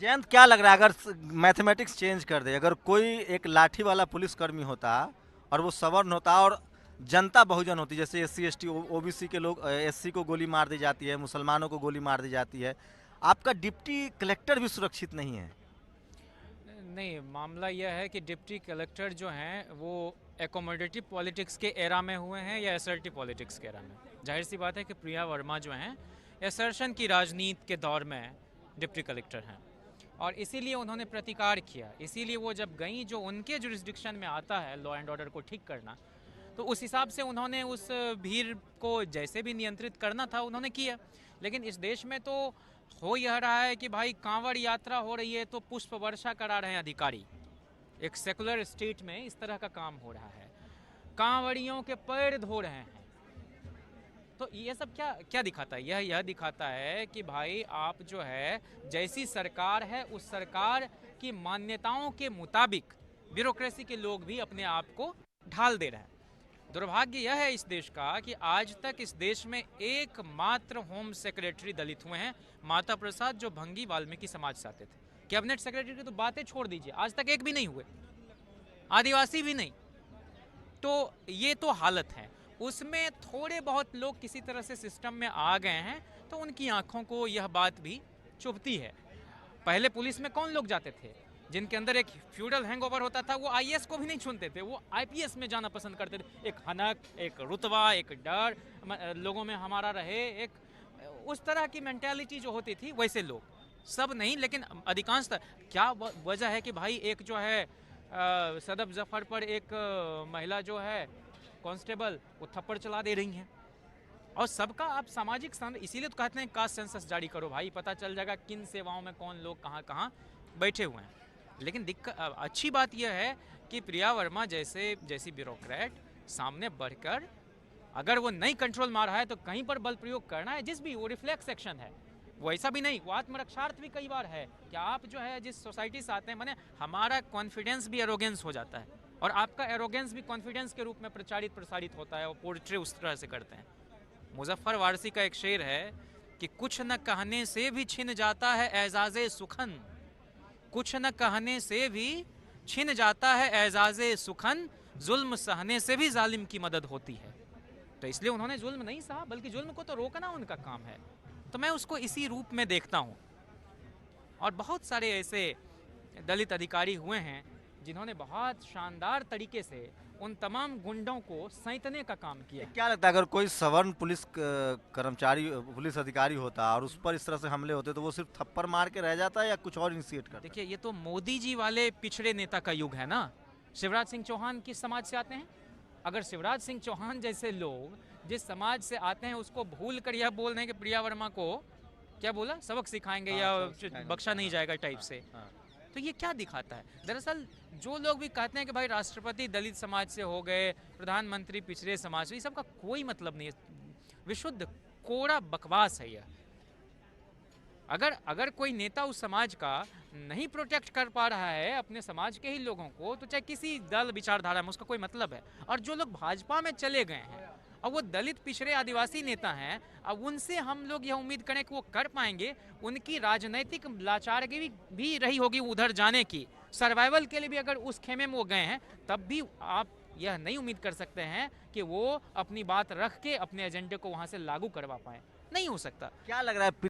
जयंत, क्या लग रहा है अगर मैथमेटिक्स चेंज कर दे, अगर कोई एक लाठी वाला पुलिसकर्मी होता और वो सवर्ण होता और जनता बहुजन होती, जैसे S C S T OBC के लोग, एससी को गोली मार दी जाती है, मुसलमानों को गोली मार दी जाती है, आपका डिप्टी कलेक्टर भी सुरक्षित नहीं है। नहीं, मामला यह है कि डिप्टी कलेक्टर जो हैं वो एकोमोडेटिव पॉलिटिक्स के एरा में हुए हैं या असर्टिव पॉलिटिक्स के एरा में। जाहिर सी बात है कि प्रिया वर्मा जो हैं असर्शन की राजनीति के दौर में डिप्टी कलेक्टर हैं और इसीलिए उन्होंने प्रतिकार किया। इसीलिए वो जब गई, जो उनके जुरिस्डिक्शन में आता है लॉ एंड ऑर्डर को ठीक करना, तो उस हिसाब से उन्होंने उस भीड़ को जैसे भी नियंत्रित करना था उन्होंने किया। लेकिन इस देश में तो हो यह रहा है कि भाई कांवड़ यात्रा हो रही है तो पुष्प वर्षा करा रहे हैं अधिकारी। एक सेकुलर स्टेट में इस तरह का काम हो रहा है, कांवड़ियों के पैर धो रहे हैं। तो ये सब क्या क्या दिखाता है? यह दिखाता है कि भाई आप जो है, जैसी सरकार है उस सरकार की मान्यताओं के मुताबिक ब्यूरोक्रेसी के लोग भी अपने आप को ढाल दे रहे हैं। दुर्भाग्य यह है इस देश का कि आज तक इस देश में एकमात्र होम सेक्रेटरी दलित हुए हैं, माता प्रसाद, जो भंगी वाल्मीकि समाज से आते थे। कैबिनेट सेक्रेटरी की तो बातें छोड़ दीजिए, आज तक एक भी नहीं हुए, आदिवासी भी नहीं। तो ये तो हालत है। उसमें थोड़े बहुत लोग किसी तरह से सिस्टम में आ गए हैं तो उनकी आंखों को यह बात भी चुभती है। पहले पुलिस में कौन लोग जाते थे जिनके अंदर एक फ्यूडल हैंगओवर होता था? वो आईएएस को भी नहीं चुनते थे, वो आईपीएस में जाना पसंद करते थे। एक हनक, एक रुतबा, एक डर लोगों में हमारा रहे, एक उस तरह की मेंटालिटी जो होती थी, वैसे लोग सब नहीं लेकिन अधिकांशतः। क्या वजह है कि भाई एक जो है सदफ जफर पर एक महिला जो है कांस्टेबल, वो थप्पड़ चला दे रही हैं और सबका आप सामाजिक इसीलिए तो कहते हैं कास्ट सेंसस जारी करो भाई, पता चल जाएगा किन सेवाओं में कौन लोग कहाँ कहाँ बैठे हुए हैं। लेकिन अच्छी बात यह है कि प्रिया वर्मा जैसी ब्यूरोक्रेट सामने बढ़कर अगर वो नहीं कंट्रोल मार रहा है तो कहीं पर बल प्रयोग करना है, जिस भी वो रिफ्लेक्स एक्शन है, वो ऐसा भी नहीं, वो आत्मरक्षार्थ भी कई बार है कि आप जो है जिस सोसाइटी से आते हैं, माने हमारा कॉन्फिडेंस भी एरोगेंस हो जाता है और आपका एरोगेंस भी कॉन्फिडेंस के रूप में प्रसारित होता है, वो पोर्ट्रे उस तरह से करते हैं। मुजफ्फर वारसी का एक शेर है कि कुछ न कहने से भी छिन जाता है एजाज़े सुखन, कुछ न कहने से भी छिन जाता है एजाज़े सुखन, जुल्म सहने से भी जालिम की मदद होती है। तो इसलिए उन्होंने जुल्म नहीं सहा, बल्कि जुल्म को तो रोकना उनका काम है। तो मैं उसको इसी रूप में देखता हूँ। और बहुत सारे ऐसे दलित अधिकारी हुए हैं जिन्होंने बहुत शानदार तरीके से उन तमाम गुंडों को सैंतने का काम किया है। क्या लगता है अगर कोई सवर्ण पुलिस कर्मचारी, पुलिस अधिकारी होता और उस पर इस तरह से हमले होते, तो वो सिर्फ थप्पड़ मार के रह जाता है या कुछ और इनिशिएट करता? देखिए, ये तो मोदी जी वाले पिछड़े नेता का युग है ना। शिवराज सिंह चौहान किस समाज से आते हैं? अगर शिवराज सिंह चौहान जैसे लोग जिस समाज से आते हैं उसको भूल कर यह बोल रहे हैं कि प्रिया वर्मा को क्या बोला, सबक सिखाएंगे या बख्शा नहीं जाएगा टाइप से, तो ये क्या दिखाता है? दरअसल जो लोग भी कहते हैं कि भाई राष्ट्रपति दलित समाज से हो गए, प्रधानमंत्री पिछड़े समाज से, ये सब का कोई मतलब नहीं है। विशुद्ध कोड़ा बकवास है यह। अगर अगर कोई नेता उस समाज का नहीं प्रोटेक्ट कर पा रहा है अपने समाज के ही लोगों को, तो चाहे किसी दल विचारधारा में, उसका कोई मतलब है। और जो लोग भाजपा में चले गए हैं और वो दलित पिछड़े आदिवासी नेता हैं, अब उनसे हम लोग यह उम्मीद करें कि वो कर पाएंगे? उनकी राजनीतिक लाचारगी भी रही होगी उधर जाने की, सर्वाइवल के लिए भी अगर उस खेमे में वो गए हैं, तब भी आप यह नहीं उम्मीद कर सकते हैं कि वो अपनी बात रख के अपने एजेंडे को वहां से लागू करवा पाए। नहीं हो सकता। क्या लग रहा है